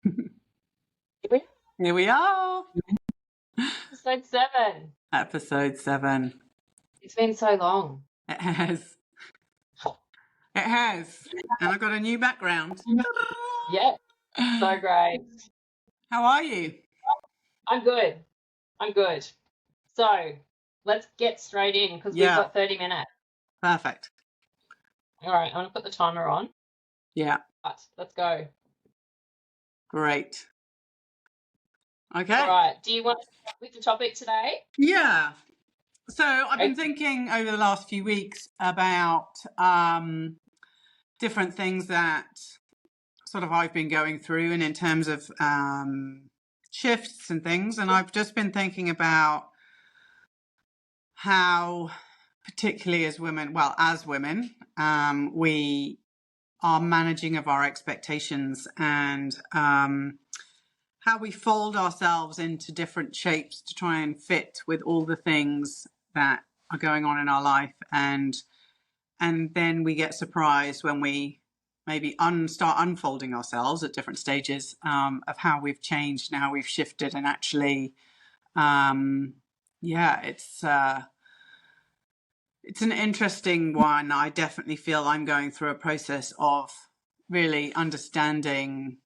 Here we are. Episode 7. Episode 7. It's been so long. It has. It has. And I've got a new background. Yep. So great. How are you? I'm good. So let's get straight in because we've got 30 minutes. Perfect. All right, I'm going to put the timer on. Yeah. Let's go. Great. Okay. All right. Do you want to start with the topic today? Yeah. So I've been thinking over the last few weeks about different things that sort of I've been going through, and in terms of shifts and things. And I've just been thinking about how, particularly as women, we are managing of our expectations, and how we fold ourselves into different shapes to try and fit with all the things that are going on in our life, and then we get surprised when we maybe start unfolding ourselves at different stages of how we've changed and how we've shifted. And actually, it's an interesting one. I definitely feel I'm going through a process of really understanding.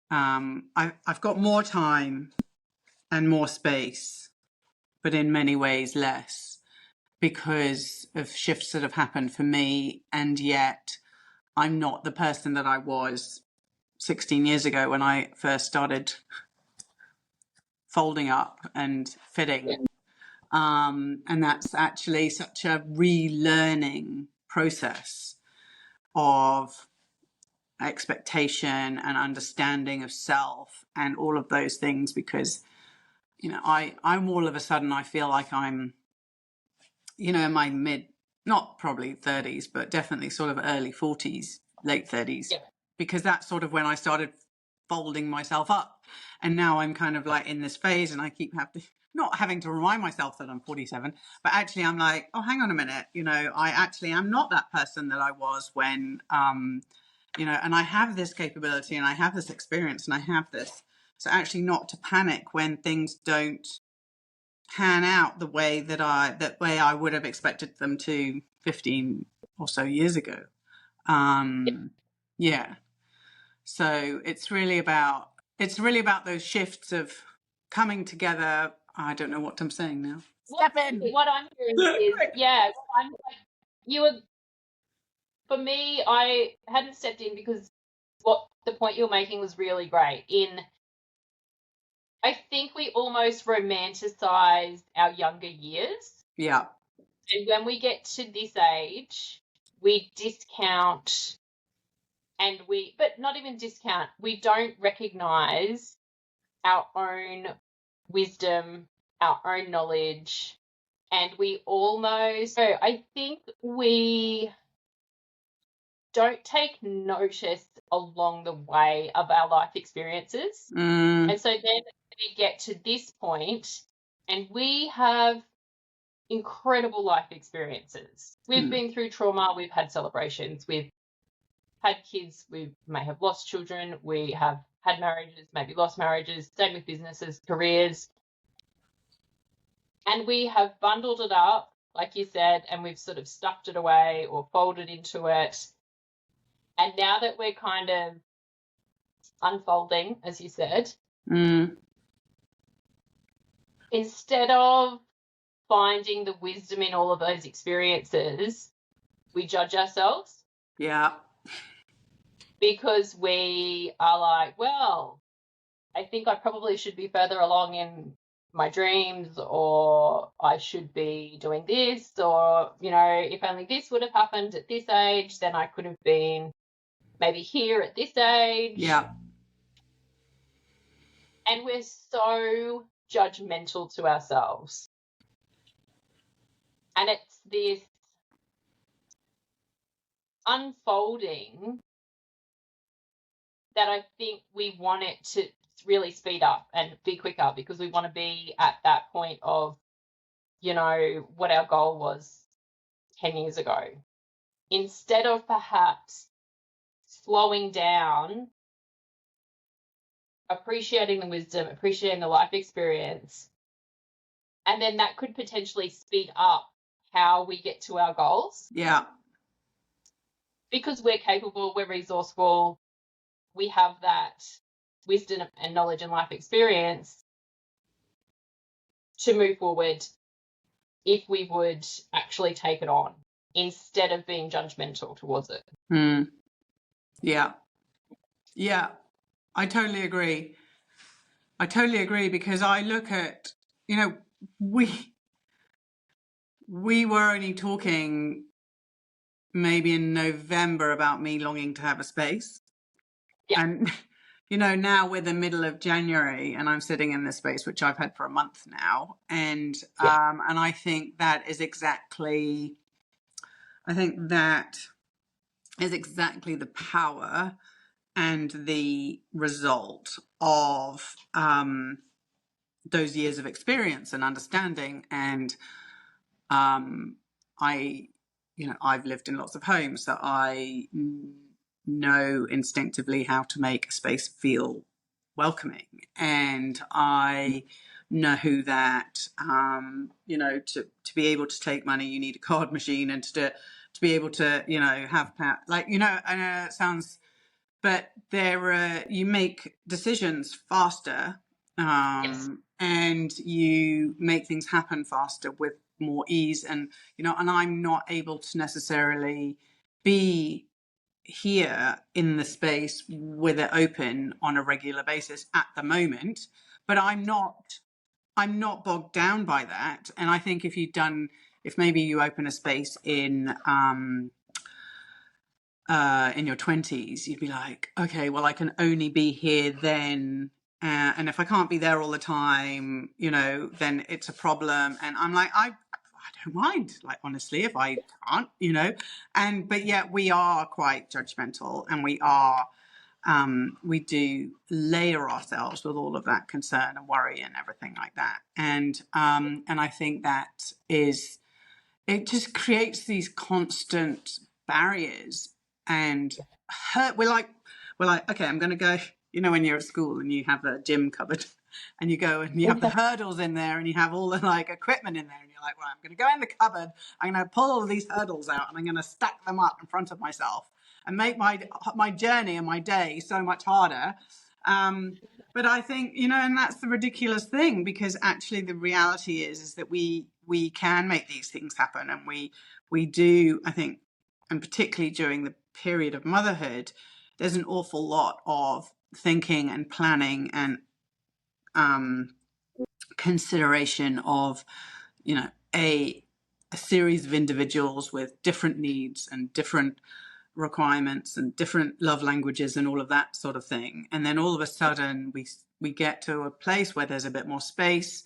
I've got more time and more space, but in many ways less, because of shifts that have happened for me. And yet I'm not the person that I was 16 years ago when I first started folding up and fitting. And that's actually such a relearning process of expectation and understanding of self and all of those things, because, you know, I'm all of a sudden, I feel like I'm, you know, in my not probably 30s, but definitely sort of early 40s, late 30s, because that's sort of when I started folding myself up. And now I'm kind of like in this phase, and I keep not having to remind myself that I'm 47, but actually I'm like, oh, hang on a minute, you know, I actually am not that person that I was when, you know, and I have this capability and I have this experience and I have this. So actually not to panic when things don't pan out the way that I would have expected them to 15 or so years ago. Yeah. So it's really about those shifts of coming together. I don't know what I'm saying now. What I'm hearing is, for me, I hadn't stepped in because what the point you're making was really great. I think we almost romanticize our younger years. Yeah. And when we get to this age, we discount but not even discount, we don't recognize our own wisdom, our own knowledge, and we almost, so I think we don't take notice along the way of our life experiences. And so then we get to this point and we have incredible life experiences. We've been through trauma, we've had celebrations, we've had kids, we may have lost children, we have had marriages, maybe lost marriages, same with businesses, careers. And we have bundled it up, like you said, and we've sort of stuffed it away or folded into it. And now that we're kind of unfolding, as you said, instead of finding the wisdom in all of those experiences, we judge ourselves. Yeah. Because we are like, well, I think I probably should be further along in my dreams, or I should be doing this, or, you know, if only this would have happened at this age, then I could have been maybe here at this age. Yeah. And we're so judgmental to ourselves. And it's this unfolding that I think we want it to really speed up and be quicker, because we want to be at that point of, you know, what our goal was 10 years ago. Instead of perhaps slowing down appreciating the wisdom, appreciating the life experience, and then that could potentially speed up how we get to our goals. Yeah. Because we're capable, we're resourceful, we have that wisdom and knowledge and life experience to move forward if we would actually take it on instead of being judgmental towards it. Yeah. Yeah. I totally agree. Because I look at, we were only talking maybe in November about me longing to have a space. Yeah. And, now we're the middle of January and I'm sitting in this space, which I've had for a month now. And, and I think that is exactly the power and the result of those years of experience and understanding. And I've lived in lots of homes, so I know instinctively how to make a space feel welcoming. And I know that, to be able to take money, you need a card machine, and to be able to, have, I know it sounds, but you make decisions faster, Yes. and you make things happen faster with more ease. And, and I'm not able to necessarily be here in the space with it open on a regular basis at the moment, but I'm not bogged down by that. And I think if maybe you open a space in your 20s, you'd be like, okay, well, I can only be here then. And if I can't be there all the time, then it's a problem. And I'm like, I don't mind, like, honestly, if I can't, but yet we are quite judgmental, and we do layer ourselves with all of that concern and worry and everything like that. And I think it just creates these constant barriers and hurt. We're like, okay, I'm going to go, when you're at school and you have a gym cupboard and you go and you have the hurdles in there and you have all the like equipment in there, and you're like, well, I'm going to go in the cupboard, I'm going to pull all of these hurdles out and I'm going to stack them up in front of myself and make my journey and my day so much harder. But I think, and that's the ridiculous thing, because actually the reality is that we can make these things happen, and we do, I think, and particularly during the period of motherhood, there's an awful lot of thinking and planning and consideration of, a series of individuals with different needs and different requirements and different love languages and all of that sort of thing. And then all of a sudden we get to a place where there's a bit more space.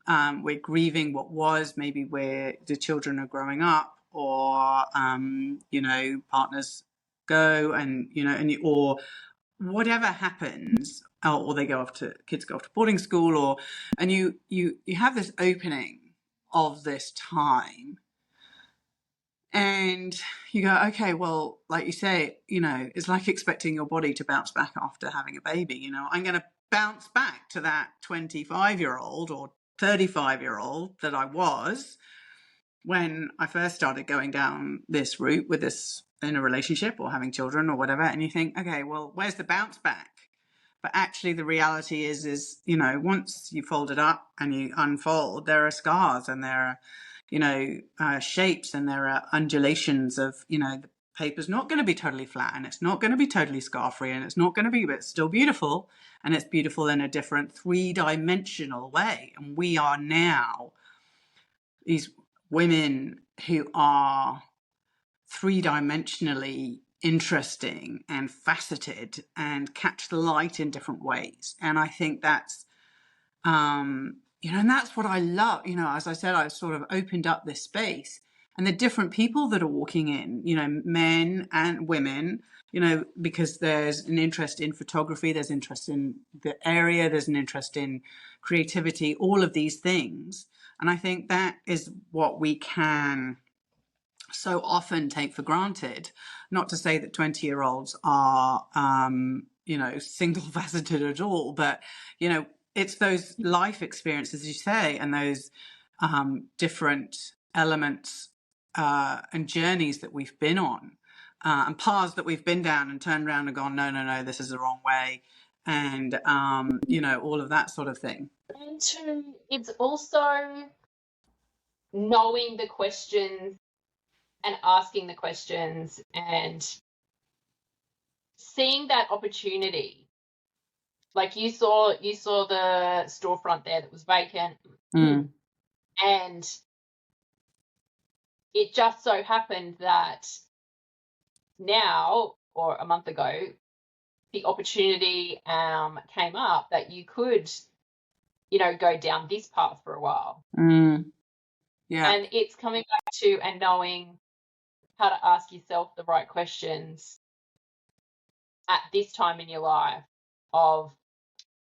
We're grieving what was, maybe where the children are growing up, or partners go, and or whatever happens, or kids go off to boarding school, and you have this opening of this time. And you go, okay, well, like you say, it's like expecting your body to bounce back after having a baby. I'm going to bounce back to that 25-year-old or 35-year-old that I was when I first started going down this route with this, in a relationship or having children or whatever. And you think, okay, well, where's the bounce back? But actually the reality is, once you fold it up and you unfold, there are scars, and there are, shapes, and there are undulations of, the paper's not going to be totally flat, and it's not going to be totally scar-free, and it's not going to be, but it's still beautiful, and it's beautiful in a different three-dimensional way. And we are now these women who are three-dimensionally interesting and faceted and catch the light in different ways. And I think that's, and that's what I love. As I said, I've sort of opened up this space, and the different people that are walking in, men and women, because there's an interest in photography, there's interest in the area, there's an interest in creativity, all of these things. And I think that is what we can so often take for granted, not to say that 20-year-olds are, single faceted at all, but, it's those life experiences, as you say, and those different elements and journeys that we've been on, and paths that we've been down and turned around and gone, no, this is the wrong way. And, all of that sort of thing. And it's also knowing the questions and asking the questions and seeing that opportunity. Like you saw the storefront there that was vacant, and it just so happened that now, or a month ago, the opportunity came up that you could, go down this path for a while. Yeah. And it's coming back to and knowing how to ask yourself the right questions at this time in your life of,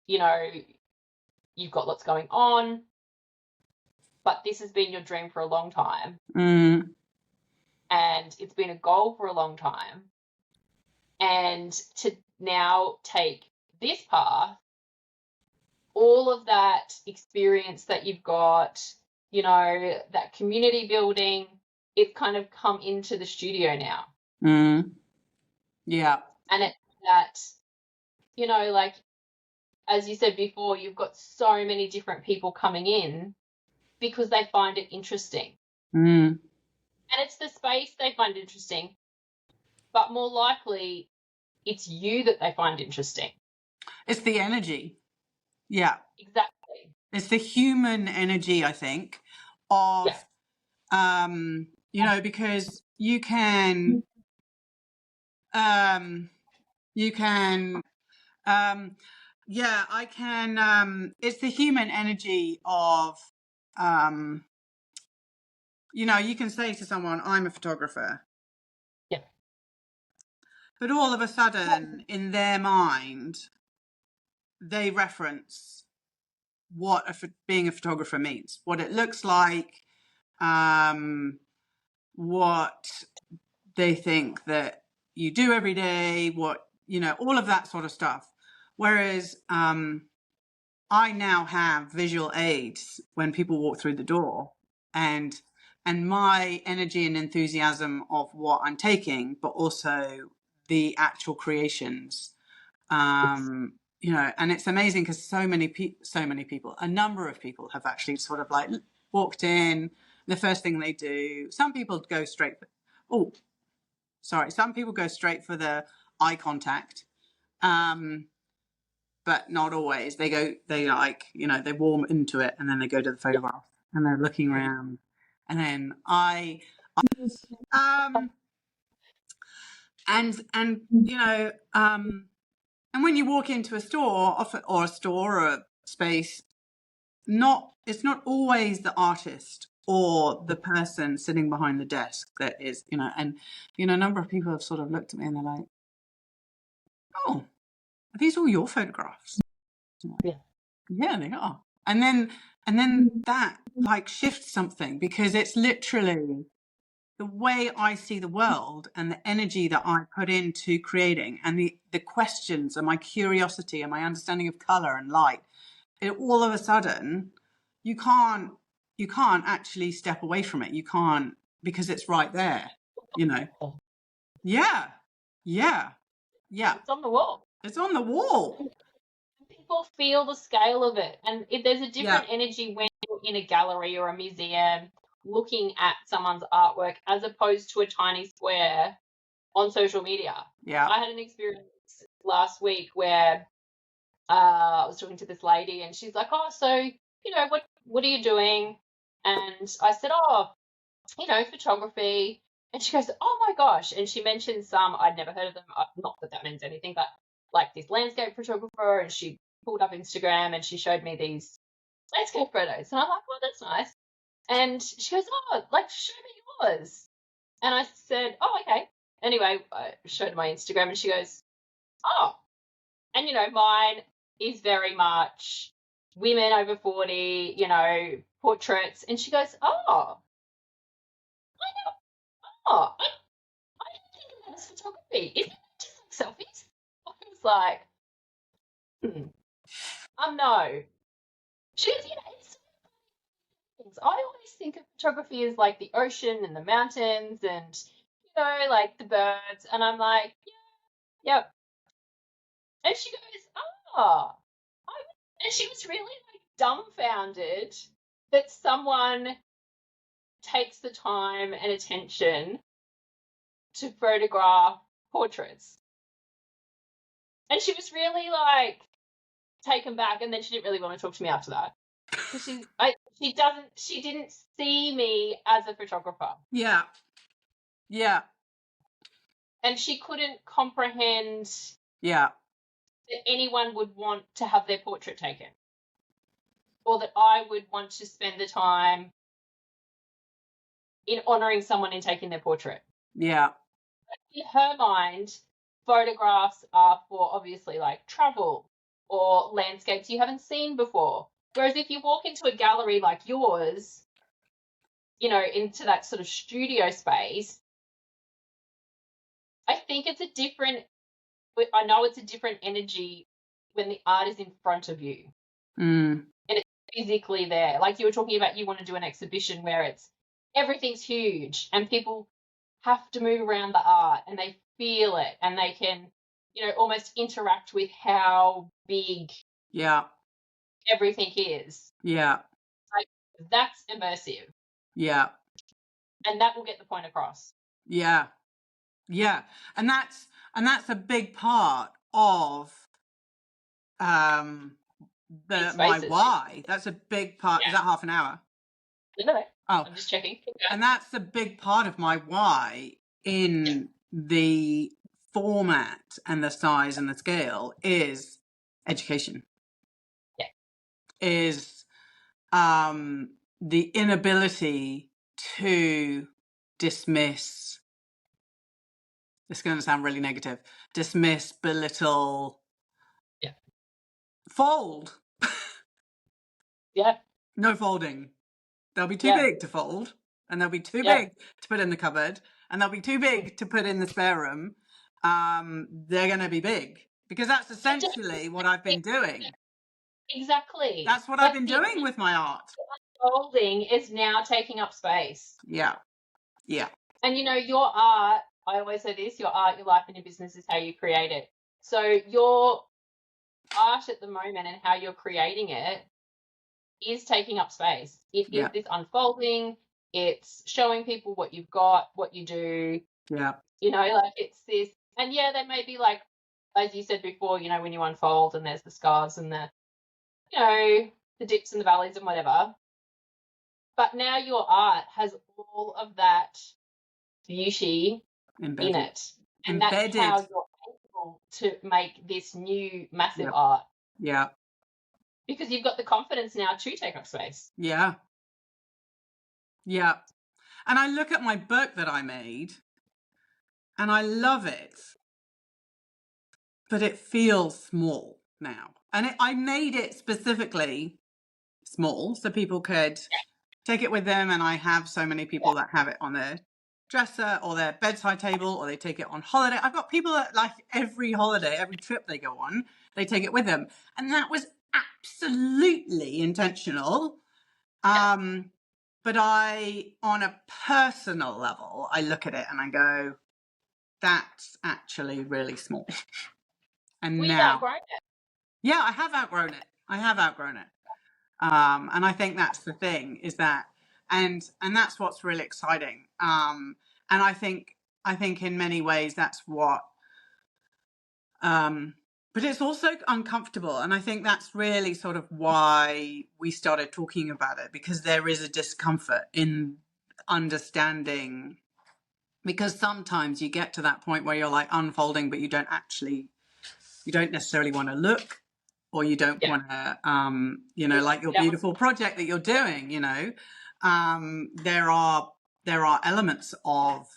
you've got lots going on, but this has been your dream for a long time. And it's been a goal for a long time. And to now take this path, all of that experience that you've got, that community building, it's kind of come into the studio now. Yeah. And it's that, like, as you said before, you've got so many different people coming in because they find it interesting. And it's the space they find interesting, but more likely it's you that they find interesting. It's the energy. Yeah. Exactly. It's the human energy, I think, of, because you can, it's the human energy of, you can say to someone, I'm a photographer. Yeah. But all of a sudden, in their mind, they reference what being a photographer means, what it looks like, what they think that you do every day, what, all of that sort of stuff. Whereas I now have visual aids when people walk through the door, and my energy and enthusiasm of what I'm taking, but also the actual creations, and it's amazing because so many people, a number of people have actually sort of like walked in. The first thing they do, some people go straight some people go straight for the eye contact, but not always. They warm into it, and then they go to the photograph, and they're looking around, and then and when you walk into a store or a space, it's not always the artist or the person sitting behind the desk that is, a number of people have sort of looked at me and they're like, oh, are these all your photographs? Like, yeah, they are. And then that like shifts something, because it's literally the way I see the world and the energy that I put into creating, and the questions and my curiosity and my understanding of color and light. All of a sudden, you can't actually step away from it. You can't, because it's right there, Yeah. It's on the wall. It's on the wall. People feel the scale of it. And there's a different energy when you're in a gallery or a museum looking at someone's artwork as opposed to a tiny square on social media. Yeah. I had an experience last week where I was talking to this lady and she's like, oh, so, what are you doing? And I said, oh, photography. And she goes, oh my gosh. And she mentioned some, I'd never heard of them. Not that that means anything, but like this landscape photographer. And she pulled up Instagram and she showed me these landscape photos. And I'm like, well, that's nice. And she goes, oh, like, show me yours. And I said, oh, okay. Anyway, I showed her my Instagram and she goes, oh. And, mine is very much women over 40, portraits. And she goes, oh, I didn't think of that's photography. Isn't it just like selfies? I was like, no. She was, it's things. I always think of photography as like the ocean and the mountains and, like the birds. And I'm like, yeah, yep. And she goes, oh. And she was really like dumbfounded that someone takes the time and attention to photograph portraits. And she was really like taken back, and then she didn't really want to talk to me after that. Because she didn't see me as a photographer. Yeah. Yeah. And she couldn't comprehend Yeah. that anyone would want to have their portrait taken. Or that I would want to spend the time in honouring someone in taking their portrait. Yeah. In her mind, photographs are for obviously like travel or landscapes you haven't seen before. Whereas if you walk into a gallery like yours, into that sort of studio space, I think it's I know it's a different energy when the art is in front of you. Mm. And it's physically there. Like you were talking about, you want to do an exhibition where everything's huge and people have to move around the art and they feel it and they can, almost interact with how big everything is. Yeah. Like that's immersive. Yeah. And that will get the point across. Yeah. Yeah. And that's a big part of my why. That's a big part. Yeah. Is that half an hour? No. Oh. I'm just checking. Okay. And that's a big part of my why in the format and the size and the scale is education. Yeah. Is the inability to dismiss, it's going to sound really negative, dismiss, belittle, fold. Yeah. No folding. They'll be too big to fold, and they'll be too big to put in the cupboard, and they'll be too big to put in the spare room. They're going to be big because that's essentially what I've been doing. Exactly. That's what I've been doing with my art. Unfolding is now taking up space. Yeah. Yeah. And your art, I always say this, your art, your life, and your business is how you create it. So your art at the moment and how you're creating it is taking up space. It is this unfolding. It's showing people what you've got, what you do. Yeah. Like it's this, and there may be like, as you said before, when you unfold and there's the scars and the, the dips and the valleys and whatever. But now your art has all of that beauty embedded in it. And that's how you're able to make this new massive art. Yeah. Because you've got the confidence now to take up space. Yeah. Yeah. And I look at my book that I made and I love it, but it feels small now. And I made it specifically small so people could take it with them. And I have so many people that have it on their dresser or their bedside table, or they take it on holiday. I've got people that like every holiday, every trip they go on, they take it with them. And that was absolutely intentional. But on a personal level, I look at it and I go, that's actually really small. And We've now, outgrown it. Yeah, I have outgrown it. And I think that's the thing is that, and that's what's really exciting. And I think in many ways that's what, but it's also uncomfortable. And I think that's really sort of why we started talking about it, because there is a discomfort in understanding, because sometimes you get to that point where you're like unfolding, but you don't necessarily want to look, or you don't want to, like your beautiful project that you're doing, there are elements of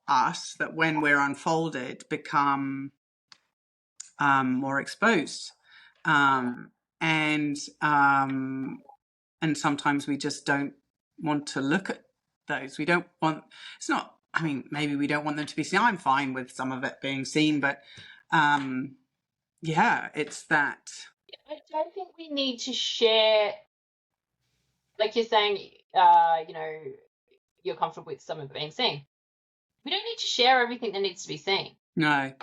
us that when we're unfolded become more exposed, and sometimes we just don't want to look at those. We don't want, it's not, I mean, maybe we don't want them to be seen. I'm fine with some of it being seen, but yeah, it's that. I don't think we need to share, like you're saying, you know, you're comfortable with some of it being seen. We don't need to share everything that needs to be seen. No.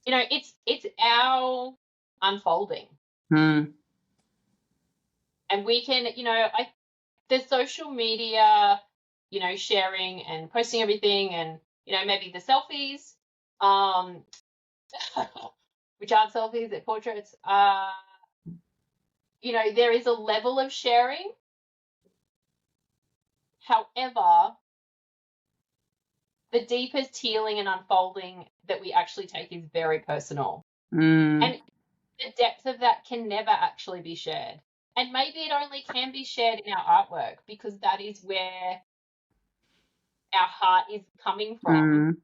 You know, it's our unfolding. Mm. And we can, you know, the social media, you know, sharing and posting everything, and, you know, maybe the selfies, which aren't selfies, they're portraits. You know, there is a level of sharing. However, the deepest healing and unfolding that we actually take is very personal. And the depth of that can never actually be shared. And maybe it only can be shared in our artwork, because that is where our heart is coming from.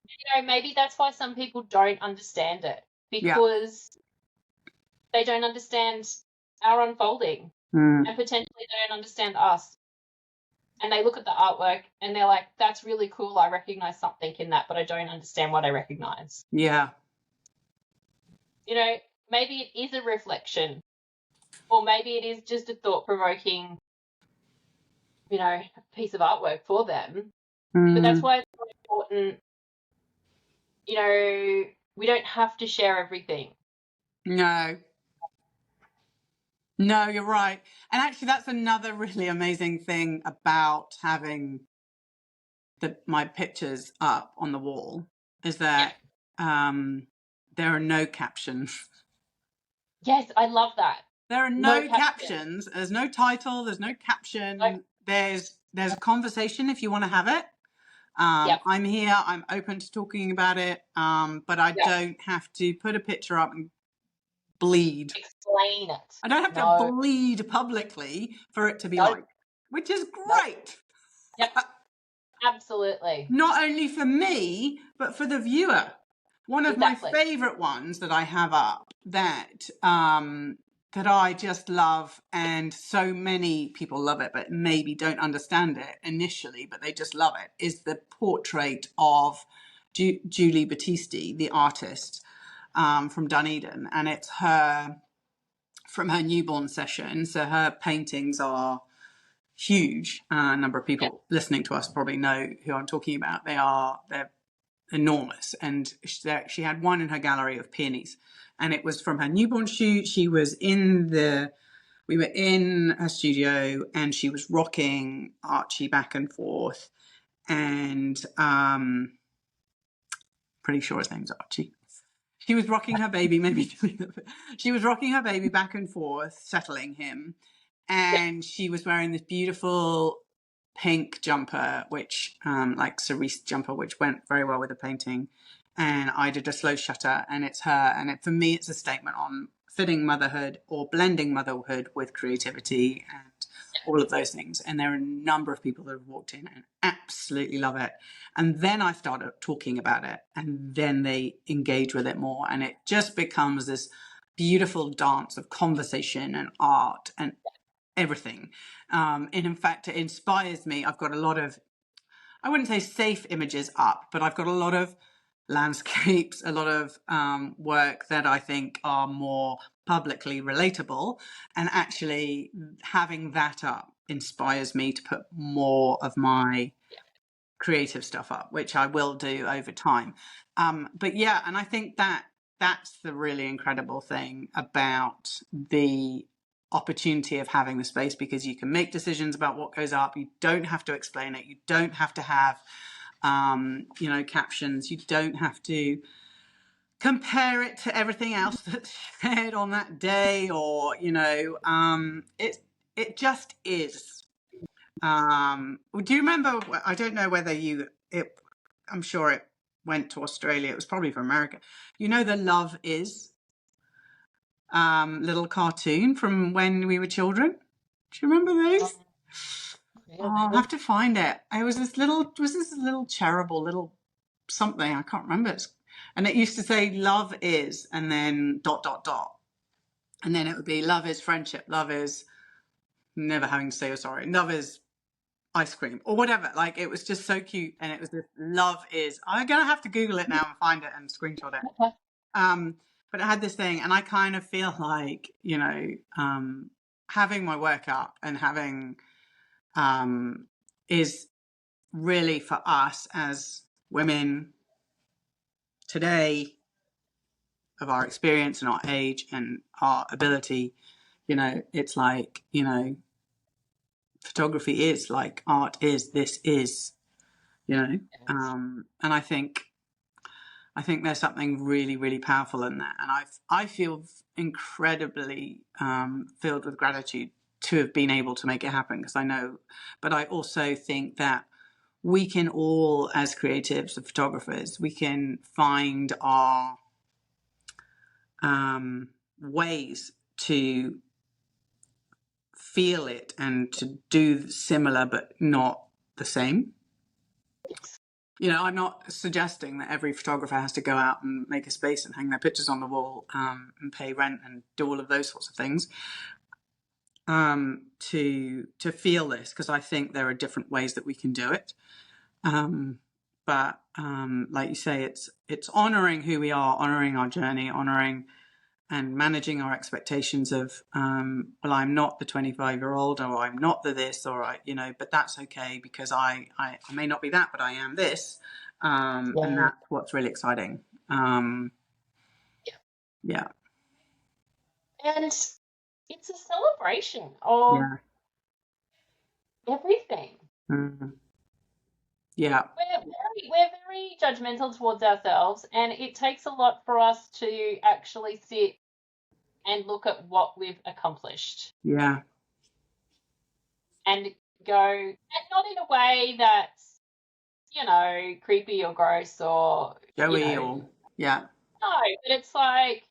You know, maybe that's why some people don't understand it, because they don't understand our unfolding, and potentially they don't understand us. And they look at the artwork and they're like, that's really cool. I recognize something in that, but I don't understand what I recognize. Yeah. You know, maybe it is a reflection, or maybe it is just a thought-provoking, you know, piece of artwork for them. But that's why it's so important, you know, we don't have to share everything. No. No, you're right. And actually, that's another really amazing thing about having my pictures up on the wall, is that there are no captions. Yes, I love that. There are no captions. There's no title. There's no caption. Nope. There's a conversation if you want to have it. I'm here. I'm open to talking about it. But I don't have to put a picture up and bleed. Explain it. I don't have to bleed publicly for it to be liked, which is great. Yep. Absolutely. Not only for me, but for the viewer. One of my favorite ones that I have up that that I just love, and so many people love it, but maybe don't understand it initially, but they just love it, is the portrait of Julie Battisti, the artist, from Dunedin. And it's her from her newborn session. So her paintings are huge. A number of people listening to us probably know who I'm talking about. They're enormous. And she had one in her gallery of peonies, and it was from her newborn shoot. We were in her studio, and she was rocking Archie back and forth, and pretty sure his name's Archie. She was rocking her baby, she was rocking her baby back and forth, settling him. And she was wearing this beautiful pink jumper, which like cerise jumper, which went very well with the painting. And I did a slow shutter, and it's her. And for me, it's a statement on fitting motherhood, or blending motherhood with creativity and all of those things. And there are a number of people that have walked in and absolutely love it. And then I started talking about it, and then they engage with it more. And it just becomes this beautiful dance of conversation and art and everything. And in fact, it inspires me. I've got a lot of, I wouldn't say safe images up, but I've got a lot of landscapes, a lot of work that I think are more publicly relatable. And actually having that up inspires me to put more of my creative stuff up, which I will do over time. But yeah, and I think that's the really incredible thing about the opportunity of having the space, because you can make decisions about what goes up. You don't have to explain it. You don't have to have captions. You don't have to compare it to everything else that's shared on that day, or it just is. Do you remember, I don't know whether I'm sure it went to Australia, it was probably from America, the Love Is little cartoon from when we were children? Do you remember those? I'll have to find it. It was this little cherubble little something, I can't remember it. And it used to say love is, and then ... and then it would be love is friendship, love is never having to say sorry, love is ice cream or whatever. Like, it was just so cute, and it was this love is. I'm gonna have to Google it now and find it and screenshot it. But it had this thing, and I kind of feel like, you know, having my work up and having is really for us as women today, of our experience and our age and our ability, you know, it's like, you know, photography is like art is, this is, you know, and I think there's something really, really powerful in that, and I feel incredibly filled with gratitude to have been able to make it happen, because I know, but I also think that we can all, as creatives and photographers, we can find our ways to feel it and to do similar but not the same. You know, I'm not suggesting that every photographer has to go out and make a space and hang their pictures on the wall, and pay rent and do all of those sorts of things, to feel this, because I think there are different ways that we can do it. But like you say, it's honoring who we are, honoring our journey, honoring and managing our expectations of, well, I'm not the 25-year-old, or I'm not the this, or I, you know, but that's okay, because I may not be that, but I am this, and that's what's really exciting. Yeah. And it's a celebration of everything. Yeah. We're very judgmental towards ourselves, and it takes a lot for us to actually sit and look at what we've accomplished. Yeah. And go, and not in a way that's, you know, creepy or gross or Joey, you know, or yeah. No, but it's like,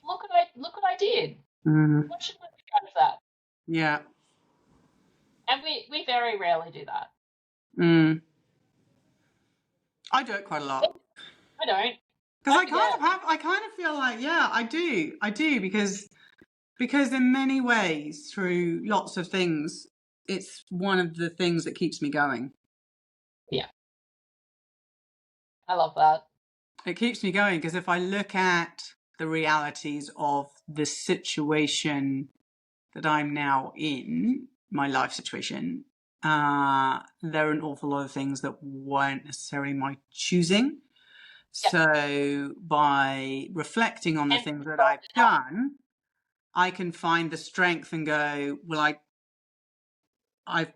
look what I did. What should I be proud of that? Yeah. And we very rarely do that. I do it quite a lot. I don't. Because I kind of feel like, yeah, I do, because in many ways, through lots of things, it's one of the things that keeps me going. Yeah. I love that. It keeps me going, because if I look at the realities of the situation that I'm now in, my life situation, there are an awful lot of things that weren't necessarily my choosing. Yep. So by reflecting on the things that I've done, I can find the strength and go, well, I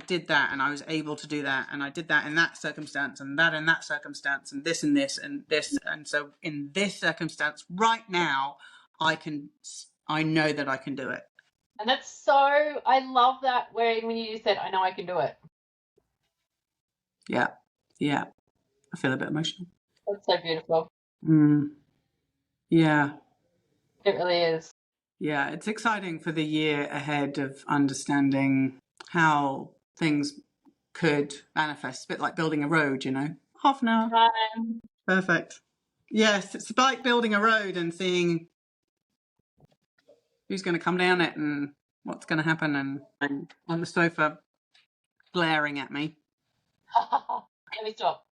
did that, and I was able to do that, and I did that in that circumstance, and that in that circumstance, and this and this and this, and so in this circumstance right now, I know that I can do it. And that's so, I love that when you said, I know I can do it. Yeah. I feel a bit emotional. That's so beautiful. Yeah. It really is. Yeah, it's exciting for the year ahead of understanding how things could manifest. A bit like building a road, you know. Half an hour. Perfect. Yes, it's like building a road and seeing who's going to come down it and what's going to happen, and on the sofa glaring at me. Let me stop.